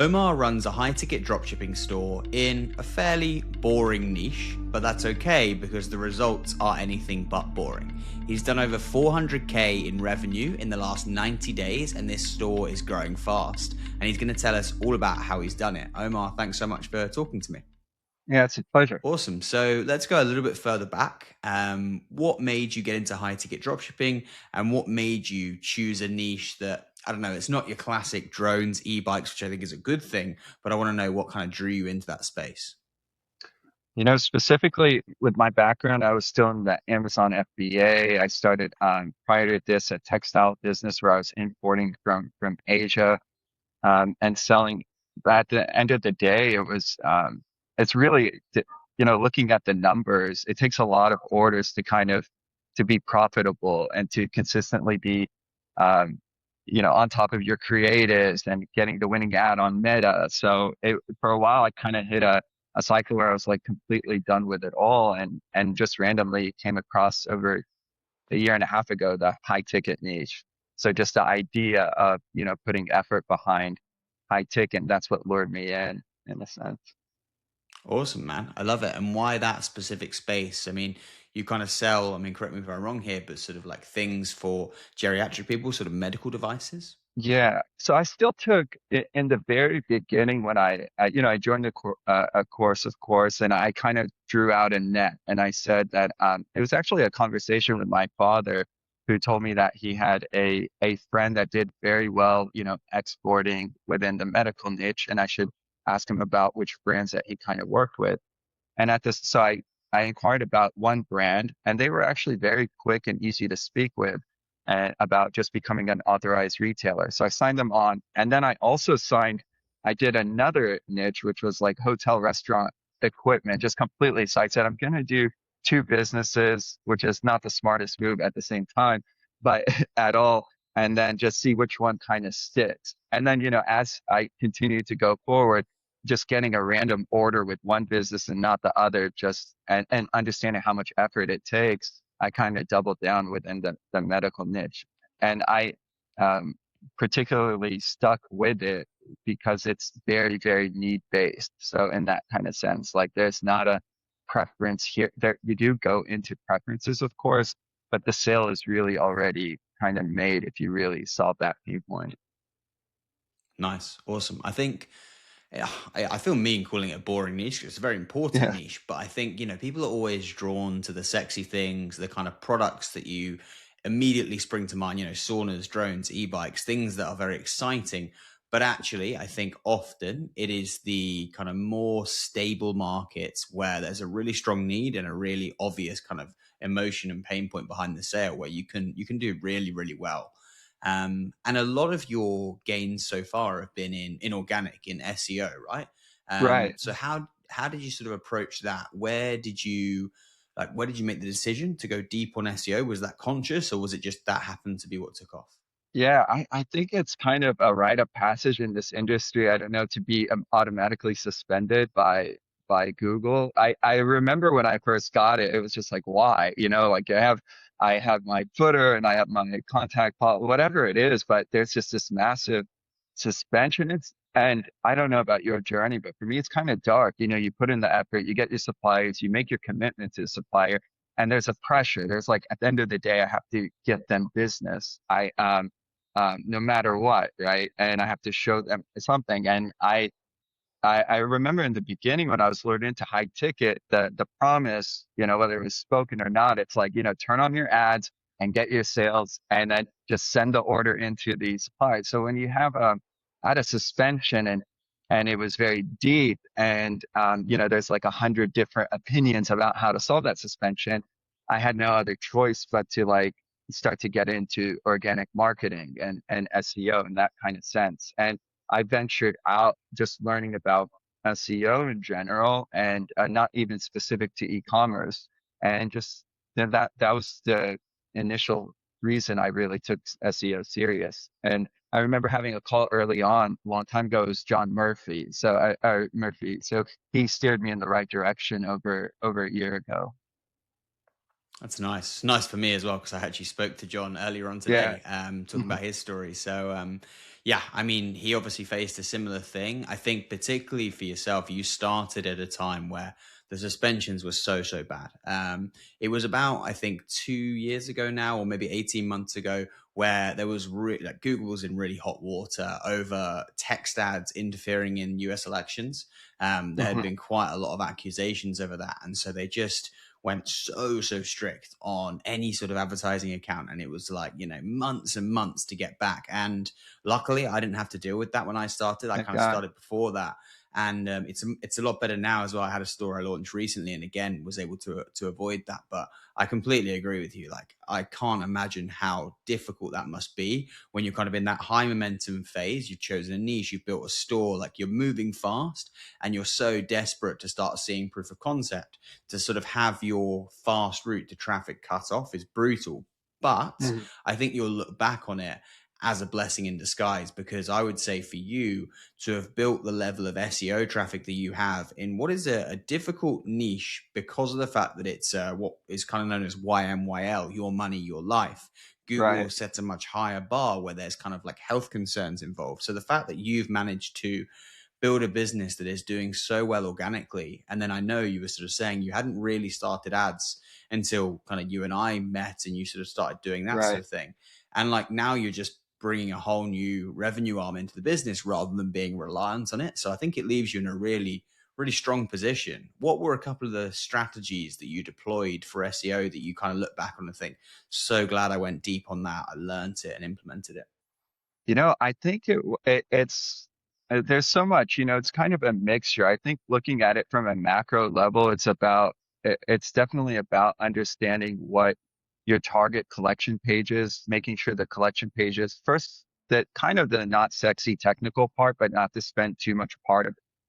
Omar runs a high ticket dropshipping store in a fairly boring niche, but that's okay because the results are anything but boring. He's done over 400K in revenue in the last 90 days, and this store is growing fast. And he's going to tell us all about how he's done it. Omar, thanks so much for talking to me. Yeah, it's a pleasure. Awesome. So let's go a little bit further back. What made you get into high ticket dropshipping, and what made you choose a niche that, I don't know, it's not your classic drones, e-bikes, which I think is a good thing, but I want to know what kind of drew you into that space. Specifically with my background, I was still in the Amazon FBA. I started prior to this a textile business where I was importing from Asia and selling. But at the end of the day, it's really looking at the numbers. It takes a lot of orders to kind of to be profitable and to consistently be um, on top of your creatives and getting the winning ad on Meta. So for a while, I kind of hit a cycle where I was like completely done with it all, and just randomly came across over a year and a half ago the high ticket niche. So just the idea of putting effort behind high ticket, that's what lured me in a sense. Awesome, man. I love it. And why that specific space? I mean, you kind of sell, I mean, correct me if I'm wrong here, but sort of like things for geriatric people, sort of medical devices. Yeah. So I still took in the very beginning when I joined a course, of course, and I kind of drew out a net, and I said that it was actually a conversation with my father who told me that he had a friend that did very well, exporting within the medical niche, and I should ask him about which brands that he kind of worked with. And so I inquired about one brand, and they were actually very quick and easy to speak with about just becoming an authorized retailer. So I signed them on. And then I did another niche, which was like hotel restaurant equipment, just completely. So I said, I'm going to do two businesses, which is not the smartest move at the same time, but at all. And then just see which one kind of sticks. And then, as I continue to go forward, just getting a random order with one business and not the other, and understanding how much effort it takes, I kind of doubled down within the medical niche. And I um, particularly stuck with it because it's very, very need based. So in that kind of sense, like there's not a preference here. There you do go into preferences, of course, but the sale is really already kind of made if you really solve that pain point. Nice. Awesome. I think yeah, I feel mean calling it a boring niche 'cause it's a very important Yeah. niche, but I think, people are always drawn to the sexy things, the kind of products that you immediately spring to mind, saunas, drones, e-bikes, things that are very exciting. But actually, I think often it is the kind of more stable markets where there's a really strong need and a really obvious kind of emotion and pain point behind the sale where you can do really, really well. And a lot of your gains so far have been in organic, in SEO, right? Right. So how did you sort of approach that? Where did you make the decision to go deep on SEO? Was that conscious, or was it just that happened to be what took off? Yeah, I think it's kind of a rite of passage in this industry. I don't know, to be automatically suspended by Google. I remember when I first got it, it was just like, why? Like I have my footer and I have my contact whatever it is, but there's just this massive suspension. And I don't know about your journey, but for me, it's kind of dark. You put in the effort, you get your suppliers, you make your commitment to the supplier, and there's a pressure. There's like at the end of the day, I have to get them business. No matter what, right? And I have to show them something. And I remember in the beginning when I was lured into high ticket, the promise, whether it was spoken or not, it's like, turn on your ads and get your sales, and then just send the order into the suppliers. So when you have I had a suspension, and it was very deep, and there's like 100 different opinions about how to solve that suspension. I had no other choice but to like start to get into organic marketing and SEO in that kind of sense. And I ventured out just learning about SEO in general, and not even specific to e-commerce. And just then that was the initial reason I really took SEO serious. And I remember having a call early on, a long time ago, it was John Murphy. Murphy. So he steered me in the right direction over a year ago. That's nice for me as well because I actually spoke to John earlier on Yeah. today, talking about his story. So Yeah, I mean, he obviously faced a similar thing. I think particularly for yourself, you started at a time where the suspensions were so bad. It was about, I think, 2 years ago now, or maybe 18 months ago, where there was like Google was in really hot water over text ads interfering in US elections. There had Hmm. been quite a lot of accusations over that. And so they just went so strict on any sort of advertising account. And it was like, months and months to get back. And luckily, I didn't have to deal with that when I started. I Thank kind of God. started before that, and it's a lot better now as well. I had a store I launched recently, and again was able to avoid that. But I completely agree with you. Like I can't imagine how difficult that must be when you're kind of in that high momentum phase. You've chosen a niche, you've built a store, like you're moving fast, and you're so desperate to start seeing proof of concept. To sort of have your fast route to traffic cut off is brutal. But Mhm. I think you'll look back on it as a blessing in disguise, because I would say for you to have built the level of SEO traffic that you have in what is a difficult niche, because of the fact that it's what is kind of known as YMYL, your money, your life. Google Right. sets a much higher bar where there's kind of like health concerns involved. So the fact that you've managed to build a business that is doing so well organically. And then I know you were sort of saying you hadn't really started ads until kind of you and I met and you sort of started doing that sort Right. of thing. And like now you're just bringing a whole new revenue arm into the business rather than being reliant on it. So I think it leaves you in a really strong position. What were a couple of the strategies that you deployed for SEO that you kind of look back on and think, so glad I went deep on that. I learned it and implemented it. I think it's there's so much, it's kind of a mixture. I think looking at it from a macro level, it's definitely about understanding what your target collection page is, making sure the collection pages first, that kind of the not sexy technical part, but not to spend too much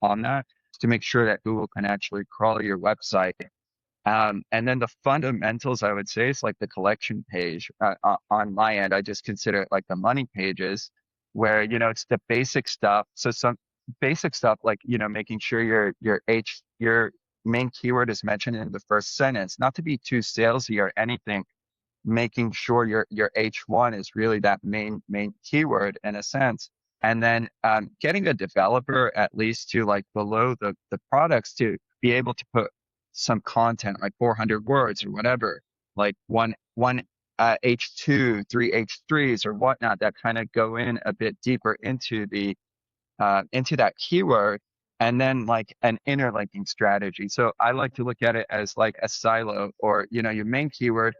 on that, to make sure that Google can actually crawl your website. And then the fundamentals, I would say, is like the collection page. On my end, I just consider it like the money pages, where it's the basic stuff. So some basic stuff like making sure your main keyword is mentioned in the first sentence, not to be too salesy or anything, making sure your H1 is really that main keyword in a sense. And then getting a developer at least to like below the products to be able to put some content like 400 words or whatever, like one H2, three H3s or whatnot that kind of go in a bit deeper into that keyword, and then like an interlinking strategy. So I like to look at it as like a silo, or your main keyword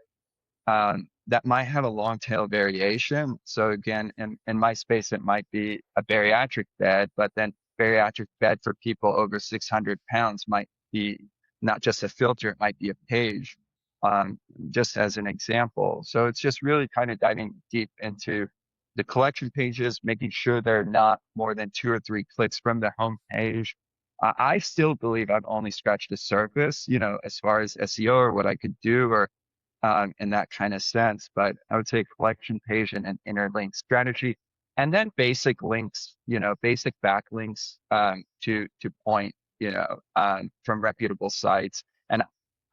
that might have a long tail variation. So again, in my space, it might be a bariatric bed, but then bariatric bed for people over 600 pounds might be not just a filter, it might be a page, just as an example. So it's just really kind of diving deep into the collection pages, making sure they're not more than 2 or 3 clicks from the home page. I still believe I've only scratched the surface, as far as SEO or what I could do, or in that kind of sense. But I would say collection page and an interlink strategy, and then basic links, basic backlinks to point, from reputable sites. And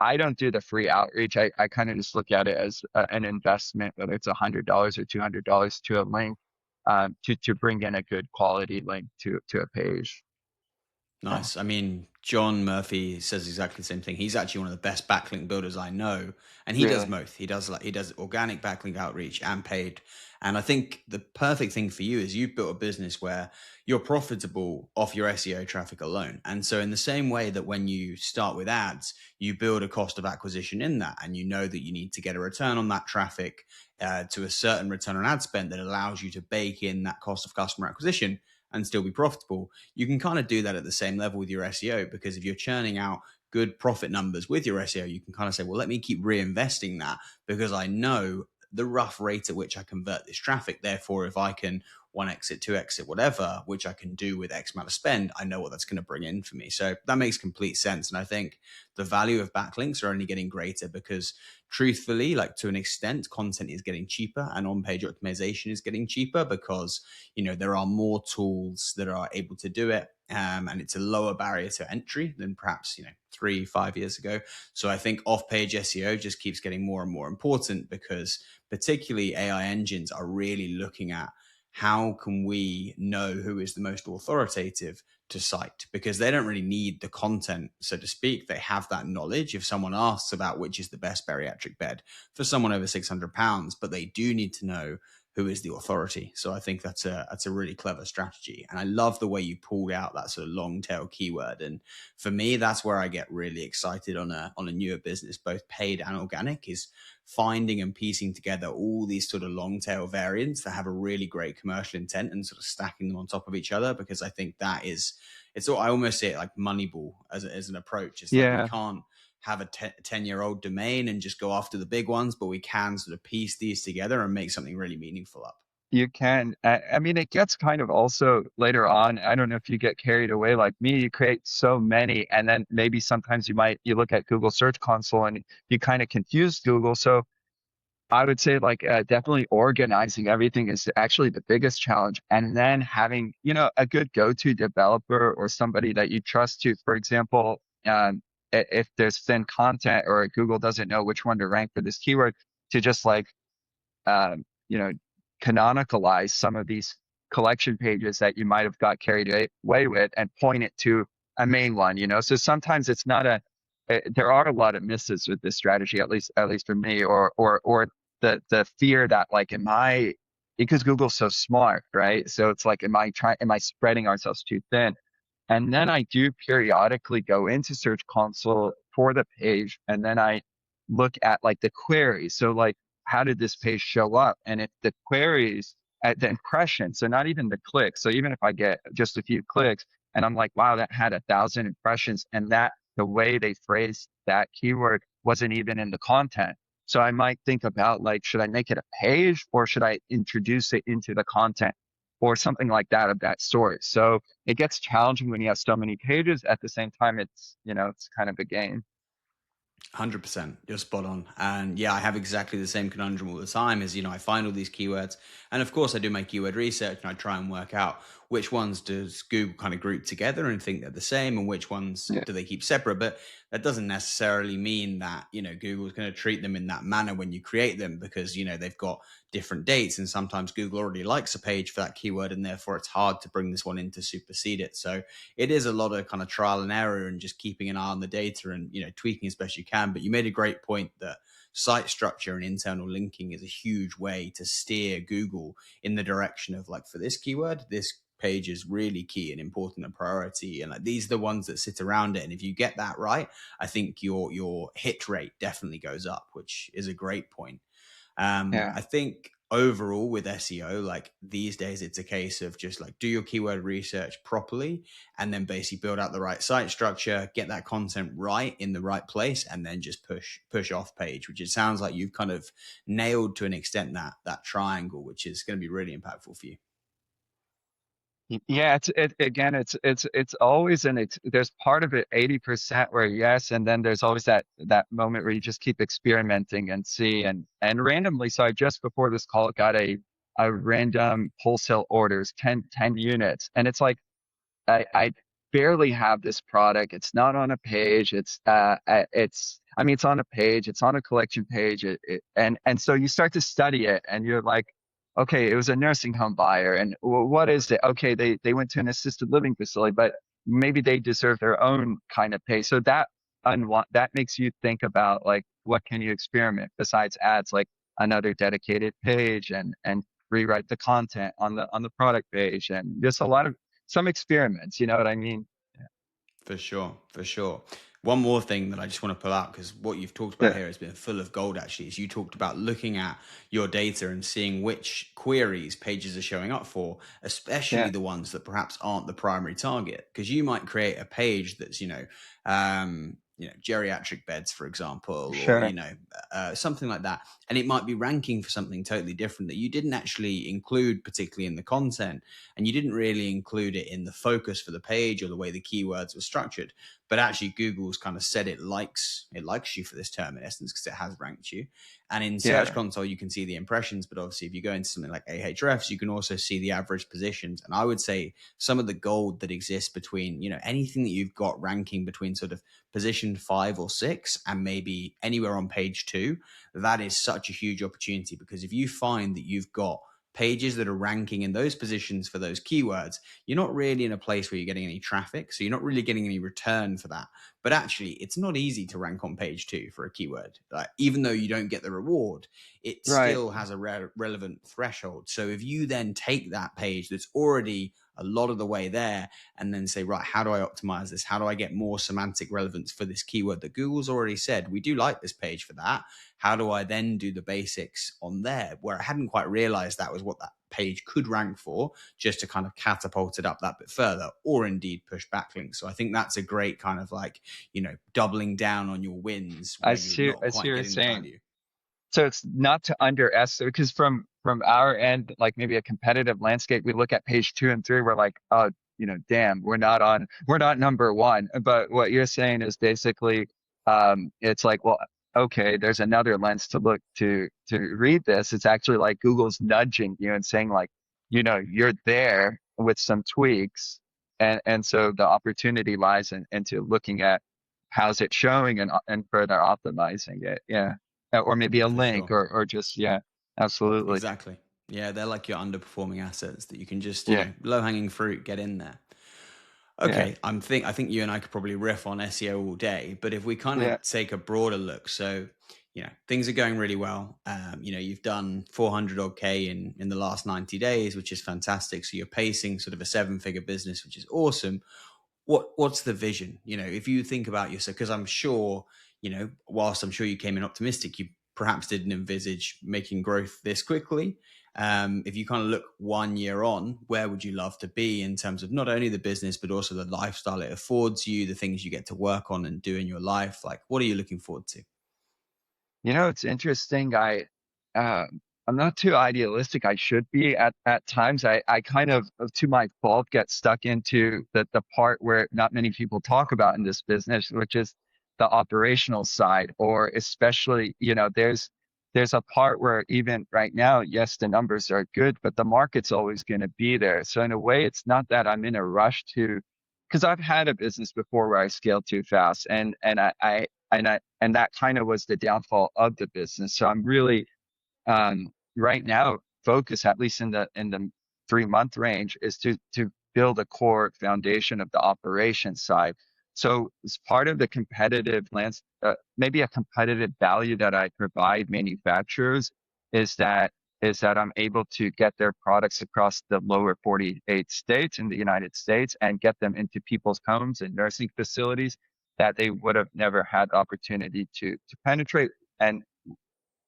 I don't do the free outreach. I kind of just look at it as an investment, whether it's $100 or $200 to a link, to bring in a good quality link to a page. Yeah, Nice. I mean, John Murphy says exactly the same thing. He's actually one of the best backlink builders I know, and he does really. both. He does organic backlink outreach and paid. And I think the perfect thing for you is you've built a business where you're profitable off your SEO traffic alone. And so, in the same way that when you start with ads, you build a cost of acquisition in that, and you know that you need to get a return on that traffic to a certain return on ad spend that allows you to bake in that cost of customer acquisition and still be profitable. You can kind of do that at the same level with your SEO, because if you're churning out good profit numbers with your SEO, you can kind of say, well, let me keep reinvesting that because I know the rough rate at which I convert this traffic. Therefore, if I can one exit, two exit, whatever, which I can do with X amount of spend, I know what that's going to bring in for me. So that makes complete sense. And I think the value of backlinks are only getting greater because truthfully, like to an extent, content is getting cheaper and on-page optimization is getting cheaper because there are more tools that are able to do it, and it's a lower barrier to entry than perhaps 3 5 years ago. So I think off-page SEO just keeps getting more and more important because particularly AI engines are really looking at how can we know who is the most authoritative to cite? Because they don't really need the content, so to speak. They have that knowledge. If someone asks about which is the best bariatric bed for someone over 600 pounds, but they do need to know who is the authority. So I think that's a really clever strategy. And I love the way you pulled out that sort of long tail keyword. And for me, that's where I get really excited on a newer business, both paid and organic, is finding and piecing together all these sort of long tail variants that have a really great commercial intent and sort of stacking them on top of each other. Because I think that is, it's all, I almost see it like Moneyball as an approach. It's like we Yeah, can't have a 10-year-old domain and just go after the big ones, but we can sort of piece these together and make something really meaningful up. you can. I mean, it gets kind of also later on. I don't know if you get carried away like me. You create so many, and then maybe sometimes you look at Google Search Console and you kind of confuse Google. So I would say like definitely organizing everything is actually the biggest challenge. And then having, a good go-to developer or somebody that you trust to, for example, if there's thin content or Google doesn't know which one to rank for this keyword, to just like um, you know, canonicalize some of these collection pages that you might have got carried away with and point it to a main one. So sometimes it's not there are a lot of misses with this strategy, at least for me, or the fear that like, because Google's so smart, right? So it's like, am I spreading ourselves too thin? And then I do periodically go into Search Console for the page, and then I look at like the queries. So like, how did this page show up? And if the queries at the impression, so not even the clicks. So even if I get just a few clicks and I'm like, wow, that had 1,000 impressions, and that the way they phrased that keyword wasn't even in the content. So I might think about like, should I make it a page or should I introduce it into the content or something like that of that sort? So it gets challenging when you have so many pages. At the same time, it's kind of a game. 100%, you're spot on. And yeah, I have exactly the same conundrum all the time. Is, I find all these keywords, and of course I do my keyword research and I try and work out which ones does Google kind of group together and think they're the same, and which ones Yeah. do they keep separate. But that doesn't necessarily mean that Google's going to treat them in that manner when you create them, because they've got different dates, and sometimes Google already likes a page for that keyword, and therefore it's hard to bring this one in to supersede it. So it is a lot of kind of trial and error and just keeping an eye on the data and tweaking as best you can. But you made a great point that site structure and internal linking is a huge way to steer Google in the direction of, like, for this keyword, this page is really key and important and priority, and like these are the ones that sit around it. And if you get that right, I think your hit rate definitely goes up, which is a great point. Yeah. I think overall with SEO, like these days, it's a case of just like do your keyword research properly and then basically build out the right site structure, get that content right in the right place, and then just push off page, which it sounds like you've kind of nailed to an extent, that triangle, which is going to be really impactful for you. Yeah, again, it's always there's part of it 80% where yes, and then there's always that moment where you just keep experimenting and see and randomly. So I just before this call got a random wholesale orders, 10 units, and it's like I barely have this product. It's not on a page. I mean, it's on a page. It's on a collection page. And so you start to study it, and you're like, okay, it was a nursing home buyer, and what is it? Okay, they went to an assisted living facility, but maybe they deserve their own kind of pay. So that makes you think about like, what can you experiment besides ads, like another dedicated page and rewrite the content on the product page, and just a lot of some experiments, you know what I mean? For sure, for sure. One more thing that I just want to pull out, because what you've talked about Yeah, here has been full of gold, actually, is you talked about looking at your data and seeing which queries pages are showing up for, especially yeah, the ones that perhaps aren't the primary target. Because you might create a page that's, geriatric beds, for example, or, sure. something like that. And it might be ranking for something totally different that you didn't actually include, particularly in the content, and you didn't really include it in the focus for the page or the way the keywords were structured. But actually Google's kind of said it likes you for this term, in essence, because it has ranked you. And in Search Yeah, Console you can see the impressions, but obviously if you go into something like Ahrefs, you can also see the average positions. And I would say some of the gold that exists between anything that you've got ranking between sort of position 5 or 6 and maybe anywhere on page 2, that is such a huge opportunity. Because if you find that you've got pages that are ranking in those positions for those keywords, you're not really in a place where you're getting any traffic. So you're not really getting any return for that. But actually, it's not easy to rank on page two for a keyword. Like, even though you don't get the reward, it Right. still has a relevant threshold. So if you then take that page that's already a lot of the way there and then say, right, how do I optimize this? How do I get more semantic relevance for this keyword that Google's already said, we do like this page for that? How do I then do the basics on there where I hadn't quite realized that was what that page could rank for, just to kind of catapult it up that bit further, or indeed push backlinks. So I think that's a great kind of like, doubling down on your wins I where you're see not I see quite what you're getting the saying. value. So it's not to underestimate, because from our end, like maybe a competitive landscape, we look at page 2 and 3, we're like, oh, damn, we're not number one. But what you're saying is basically, it's like, well, okay, there's another lens to look to read this. It's actually like Google's nudging you and saying like, you're there with some tweaks, and so the opportunity lies into looking at how's it showing and further optimizing it. Yeah. Or maybe a For link, sure. or just, yeah, absolutely. Exactly. Yeah, they're like your underperforming assets that you can just, Yeah. low hanging fruit, get in there. Yeah. Okay, I think you and I could probably riff on SEO all day, but if we kind Yeah. of take a broader look, so things are going really well. You've done 400 odd K in the last 90 days, which is fantastic. So you're pacing sort of a seven-figure business, which is awesome. What's the vision? If you think about yourself, because I'm sure, whilst I'm sure you came in optimistic, you perhaps didn't envisage making growth this quickly. If you kind of look 1 year on, where would you love to be in terms of not only the business, but also the lifestyle it affords you, the things you get to work on and do in your life? Like, what are you looking forward to? It's interesting. I'm not too idealistic. I should be at times. I kind of, to my fault, get stuck into the part where not many people talk about in this business, which is the operational side, or especially, there's a part where even right now, yes, the numbers are good, but the market's always going to be there. So in a way, it's not that I'm in a rush to, because I've had a business before where I scaled too fast, and that kind of was the downfall of the business. So I'm really, right now, focus, at least in the 3 month range, is to build a core foundation of the operations side. So as part of the competitive maybe a competitive value that I provide manufacturers is that I'm able to get their products across the lower 48 states in the United States and get them into people's homes and nursing facilities that they would have never had the opportunity to penetrate. And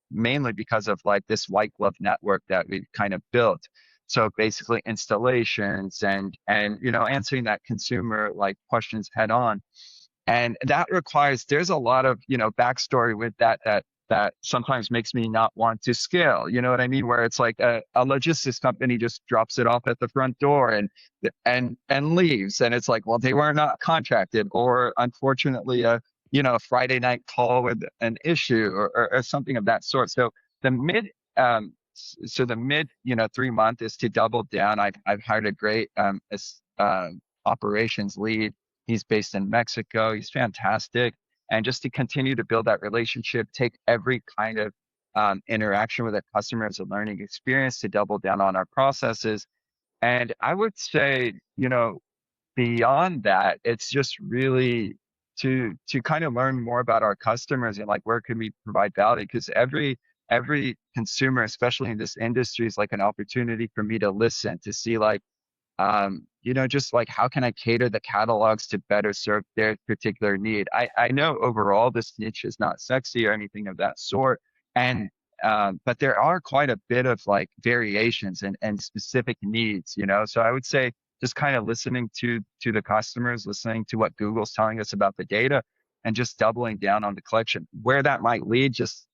mainly because of like this white glove network that we kind of built. So basically installations and answering that consumer like questions head on. And that requires, there's a lot of, backstory with that sometimes makes me not want to scale. You know what I mean? Where it's like a logistics company just drops it off at the front door and leaves. And it's like, well, they were not contracted, or unfortunately, a Friday night call with an issue, or something of that sort. So the mid, the mid, 3 month is to double down. I've hired a great, operations lead. He's based in Mexico. He's fantastic. And just to continue to build that relationship, take every kind of interaction with a customer as a learning experience, to double down on our processes. And I would say, beyond that, it's just really to kind of learn more about our customers and like where can we provide value, because every consumer, especially in this industry, is like an opportunity for me to listen, to see like, just like how can I cater the catalogs to better serve their particular need. I know overall this niche is not sexy or anything of that sort, and but there are quite a bit of like variations and specific needs. So I would say just kind of listening to the customers, listening to what Google's telling us about the data, and just doubling down on the collection. Where that might lead, just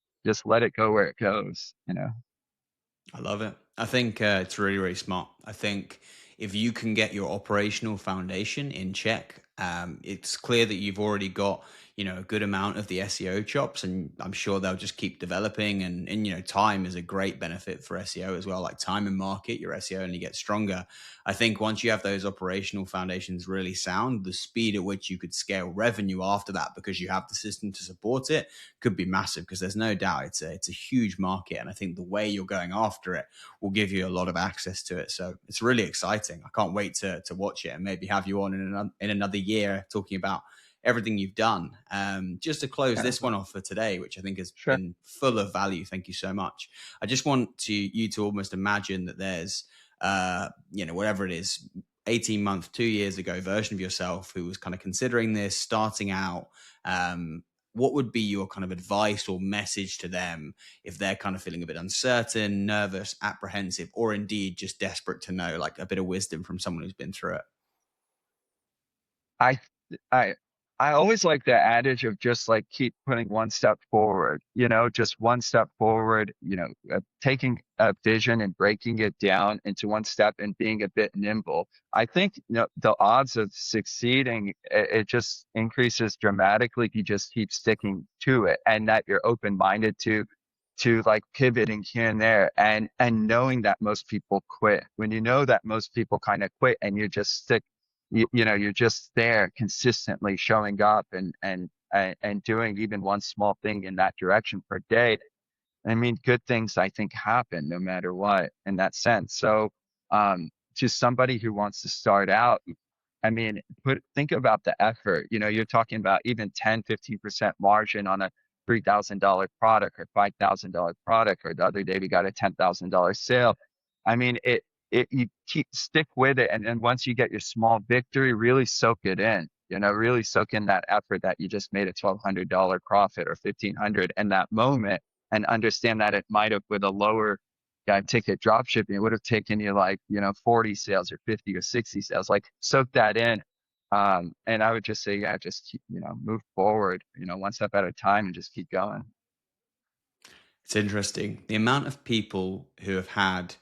let it go where it goes. I love it. I think it's really, really smart. I think if you can get your operational foundation in check, It's clear that you've already got, a good amount of the SEO chops, and I'm sure they'll just keep developing. And time is a great benefit for SEO as well. Like time and market, your SEO only gets stronger. I think once you have those operational foundations really sound, the speed at which you could scale revenue after that, because you have the system to support it, could be massive. Because there's no doubt it's a huge market, and I think the way you're going after it will give you a lot of access to it. So it's really exciting. I can't wait to watch it and maybe have you on in another year talking about everything you've done. Just to close Yeah, this one off for today, which I think has sure. been full of value. Thank you so much. I just want you to almost imagine that there's, whatever it is, 18 month, 2 years ago version of yourself who was kind of considering this, starting out. What would be your kind of advice or message to them if they're kind of feeling a bit uncertain, nervous, apprehensive, or indeed just desperate to know, like a bit of wisdom from someone who's been through it? I I I always like the adage of just like keep putting one step forward, just one step forward, taking a vision and breaking it down into one step and being a bit nimble. I think, the odds of succeeding, it just increases dramatically if you just keep sticking to it and that you're open-minded to like pivoting here and there and knowing that most people quit. When you know that most people kind of quit and you just stick you're just there consistently showing up and doing even one small thing in that direction per day. I mean, good things I think happen no matter what in that sense. So, to somebody who wants to start out, I mean, think about the effort. You're talking about even 10, 15% margin on a $3,000 product or $5,000 product, or the other day we got a $10,000 sale. I mean, you stick with it. And then once you get your small victory, really soak it in, really soak in that effort that you just made a $1,200 profit or 1,500 in that moment, and understand that it might have, with a lower ticket drop shipping, it would have taken you like, 40 sales or 50 or 60 sales. Like soak that in. And I would just say, yeah, just keep, move forward, one step at a time and just keep going. It's interesting. The amount of people who have had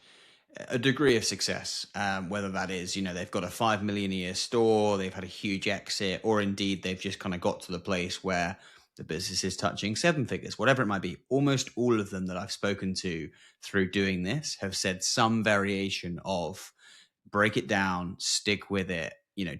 a degree of success, whether that is, they've got a 5 million a year store, they've had a huge exit, or indeed they've just kind of got to the place where the business is touching seven figures, whatever it might be. Almost all of them that I've spoken to through doing this have said some variation of break it down, stick with it,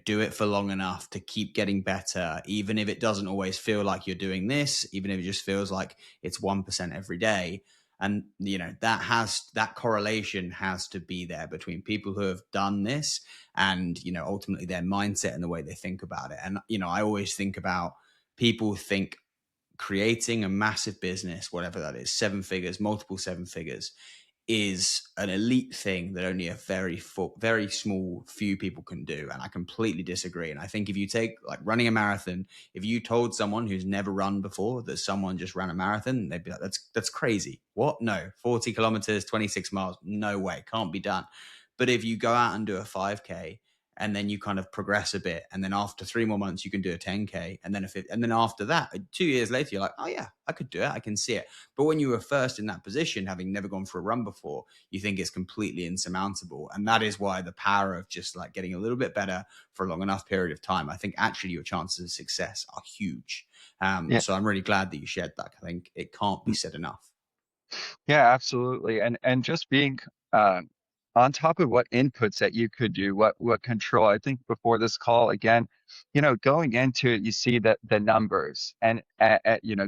do it for long enough to keep getting better, even if it doesn't always feel like you're doing this, even if it just feels like it's 1% every day. And, that correlation has to be there between people who have done this and, ultimately their mindset and the way they think about it. And, I always think about people think creating a massive business, whatever that is, seven figures, multiple seven figures, is an elite thing that only a very small few people can do. And I completely disagree. And I think if you take like running a marathon, if you told someone who's never run before that someone just ran a marathon, they'd be like, that's crazy. What? No, 40 kilometers, 26 miles. No way. Can't be done. But if you go out and do a 5K, and then you kind of progress a bit, and then after 3 more months you can do a 10K, and then after that 2 years later you're like, oh yeah, I could do it, I can see it. But when you were first in that position, having never gone for a run before, you think it's completely insurmountable. And that is why the power of just like getting a little bit better for a long enough period of time, I think actually your chances of success are huge. Yeah. So I'm really glad that you shared that. I think it can't be said enough. Yeah, absolutely. And just being uh, on top of what inputs that you could do, what control. I think before this call again, going into it, you see that the numbers and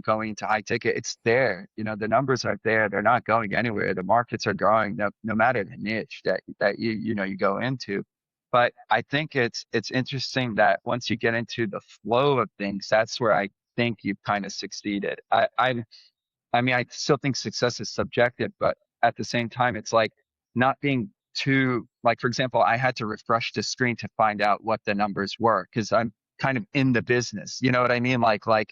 going into high ticket, it's there. The numbers are there. They're not going anywhere. The markets are growing no matter the niche that you go into. But I think it's interesting that once you get into the flow of things, that's where I think you've kind of succeeded. I mean, I still think success is subjective, but at the same time, it's like not being too, like, for example, I had to refresh the screen to find out what the numbers were because I'm kind of in the business. You know what I mean?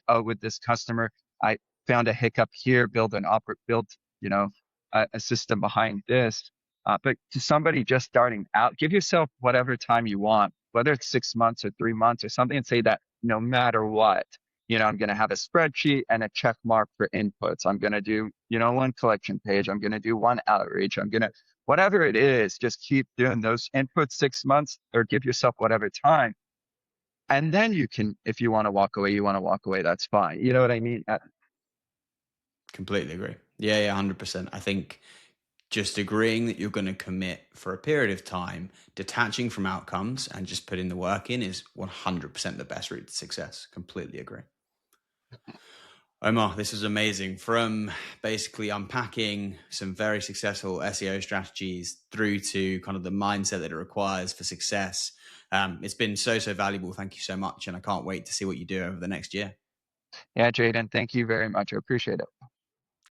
Oh, with this customer, I found a hiccup here, build, a system behind this. But to somebody just starting out, give yourself whatever time you want, whether it's 6 months or 3 months or something, and say that no matter what, I'm going to have a spreadsheet and a check mark for inputs. I'm going to do, one collection page. I'm going to do one outreach. Whatever it is, just keep doing those inputs 6 months or give yourself whatever time. And then you can, if you want to walk away, you want to walk away, that's fine. You know what I mean? Completely agree. Yeah, yeah, 100%. I think just agreeing that you're going to commit for a period of time, detaching from outcomes and just putting the work in is 100% the best route to success. Completely agree. Omar, this was amazing. From basically unpacking some very successful SEO strategies through to kind of the mindset that it requires for success. It's been so, so valuable. Thank you so much. And I can't wait to see what you do over the next year. Yeah, Jaden, thank you very much. I appreciate it.